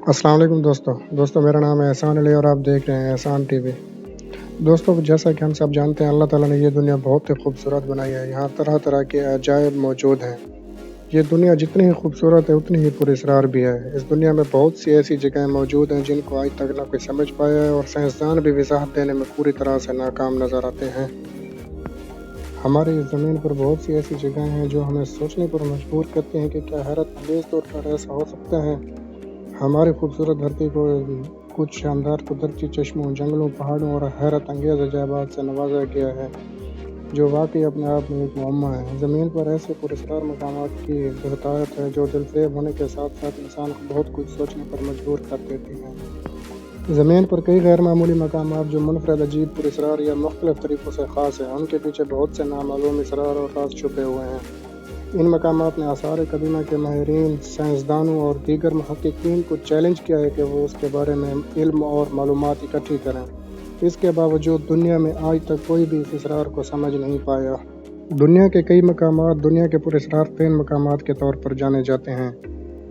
السلام علیکم دوستو میرا نام ہے احسان علی اور آپ دیکھ رہے ہیں احسان ٹی وی۔ دوستو جیسا کہ ہم سب جانتے ہیں اللہ تعالیٰ نے یہ دنیا بہت ہی خوبصورت بنائی ہے، یہاں طرح طرح کے عجائب موجود ہیں۔ یہ دنیا جتنی ہی خوبصورت ہے اتنی ہی پراسرار بھی ہے۔ اس دنیا میں بہت سی ایسی جگہیں موجود ہیں جن کو آج تک نہ کوئی سمجھ پایا ہے اور سائنسدان بھی وضاحت دینے میں پوری طرح سے ناکام نظر آتے ہیں۔ ہماری اس زمین پر بہت سی ایسی جگہیں ہیں جو ہمیں سوچنے پر مجبور کرتے ہیں کہ کیا حیرت انگیز طور پر ایسا ہو سکتا ہے۔ ہماری خوبصورت دھرتی کو کچھ شاندار قدرتی چشموں، جنگلوں، پہاڑوں اور حیرت انگیز عجائبات سے نوازا گیا ہے جو واقعی اپنے آپ میں ایک معمہ ہے۔ زمین پر ایسے پراسرار مقامات کی بہتات ہے جو دلفریب ہونے کے ساتھ ساتھ انسان کو بہت کچھ سوچنے پر مجبور کر دیتی ہیں۔ زمین پر کئی غیر معمولی مقامات جو منفرد، عجیب، پراسرار یا مختلف طریقوں سے خاص ہیں، ان کے پیچھے بہت سے نامعلوم اسرار اور راز چھپے ہوئے ہیں۔ ان مقامات نے آثار قدیمہ کے ماہرین، سائنسدانوں اور دیگر محققین کو چیلنج کیا ہے کہ وہ اس کے بارے میں علم اور معلومات اکٹھی کریں۔ اس کے باوجود دنیا میں آج تک کوئی بھی اس اسرار کو سمجھ نہیں پایا۔ دنیا کے کئی مقامات دنیا کے پراسرار ترین مقامات کے طور پر جانے جاتے ہیں۔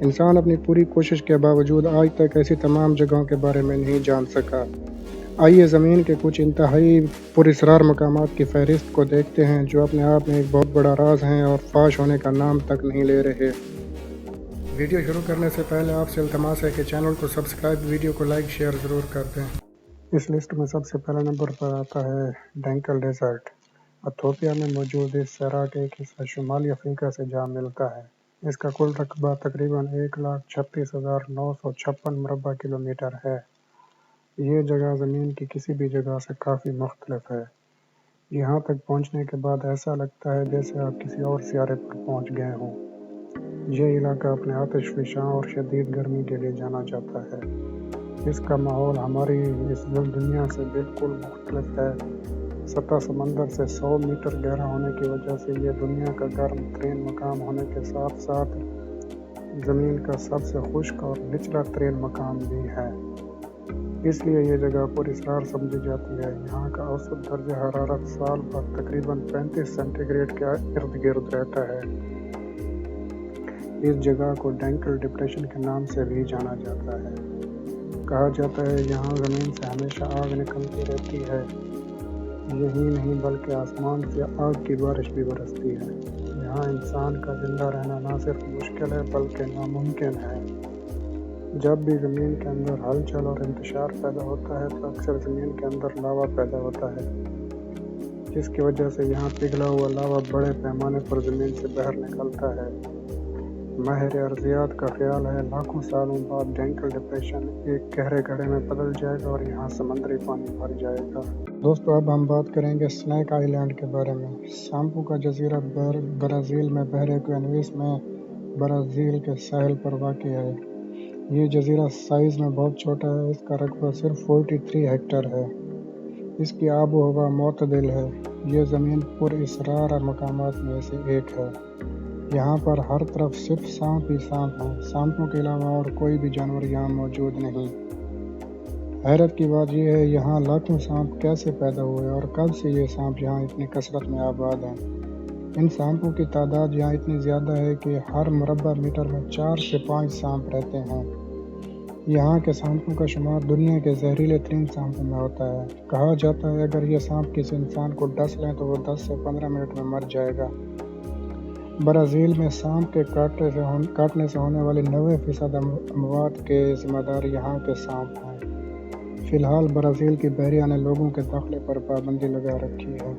انسان اپنی پوری کوشش کے باوجود آج تک ایسی تمام جگہوں کے بارے میں نہیں جان سکا۔ آئیے زمین کے کچھ انتہائی پراسرار مقامات کی فہرست کو دیکھتے ہیں جو اپنے آپ میں ایک بہت بڑا راز ہیں اور فاش ہونے کا نام تک نہیں لے رہے۔ ویڈیو شروع کرنے سے پہلے آپ سے التماس ہے کہ چینل کو سبسکرائب، ویڈیو کو لائک، شیئر ضرور کر دیں۔ اس لسٹ میں سب سے پہلے نمبر پر آتا ہے ڈینکل ڈیزرٹ۔ ایتھوپیا میں موجود اس صحرا کا ایک حصہ شمالی افریقہ سے جا ملتا ہے۔ اس کا کل رقبہ تقریباً 1,36,956 مربع کلومیٹر ہے۔ یہ جگہ زمین کی کسی بھی جگہ سے کافی مختلف ہے۔ یہاں تک پہنچنے کے بعد ایسا لگتا ہے جیسے آپ کسی اور سیارے پر پہنچ گئے ہوں۔ یہ علاقہ اپنے آتش فشاں اور شدید گرمی کے لیے جانا جاتا ہے۔ اس کا ماحول ہماری اس دنیا سے بالکل مختلف ہے۔ سطح سمندر سے 100 میٹر گہرا ہونے کی وجہ سے یہ دنیا کا گرم ترین مقام ہونے کے ساتھ ساتھ زمین کا سب سے خشک اور نچلا ترین مقام بھی ہے۔ اس لیے یہ جگہ پراسرار سمجھی جاتی ہے۔ یہاں کا اوسط درجہ حرارت سال بھر تقریباً 35 سینٹی گریڈ کے ارد گرد رہتا ہے۔ اس جگہ کو ڈینکل ڈپریشن کے نام سے بھی جانا جاتا ہے۔ کہا جاتا ہے یہاں زمین سے ہمیشہ آگ نکلتی رہتی ہے۔ یہی نہیں بلکہ آسمان سے آگ کی بارش بھی برستی ہے۔ یہاں انسان کا زندہ رہنا نہ صرف مشکل ہے بلکہ ناممکن ہے۔ جب بھی زمین کے اندر ہلچل اور انتشار پیدا ہوتا ہے تو اکثر زمین کے اندر لاوا پیدا ہوتا ہے، جس کی وجہ سے یہاں پگھلا ہوا لاوا بڑے پیمانے پر زمین سے باہر نکلتا ہے۔ ماہر ارضیات کا خیال ہے لاکھوں سالوں بعد ڈینکل ڈپریشن ایک گہرے گڑھے میں بدل جائے گا اور یہاں سمندری پانی بھر جائے گا۔ دوستو اب ہم بات کریں گے سنیک آئی لینڈ کے بارے میں۔ سامپو کا جزیرہ برازیل میں بحر ایکوینوس میں برازیل کے ساحل پر واقع ہے۔ یہ جزیرہ سائز میں بہت چھوٹا ہے۔ اس کا رقبہ صرف 43 ہیکٹر ہے۔ اس کی آب و ہوا معتدل ہے۔ یہ زمین پر اسرار مقامات میں سے ایک ہے۔ یہاں پر ہر طرف صرف سانپ ہی سانپ ہیں۔ سانپوں کے علاوہ اور کوئی بھی جانور یہاں موجود نہیں۔ حیرت کی بات یہ ہے یہاں لاکھوں سانپ کیسے پیدا ہوئے اور کب سے یہ سانپ یہاں اتنی کثرت میں آباد ہیں۔ ان سانپوں کی تعداد یہاں اتنی زیادہ ہے کہ ہر مربع میٹر میں 4 سے 5 سانپ رہتے ہیں۔ یہاں کے سانپوں کا شمار دنیا کے زہریلے ترین سانپوں میں ہوتا ہے۔ کہا جاتا ہے اگر یہ سانپ کسی انسان کو ڈس لیں تو وہ 10 سے 15 منٹ میں مر جائے گا۔ برازیل میں سانپ کے کاٹنے سے ہونے والی 90% اموات کے ذمہ دار یہاں کے سانپ ہیں۔ فی الحال برازیل کی بحریہ نے لوگوں کے داخلے پر پابندی لگا رکھی ہے۔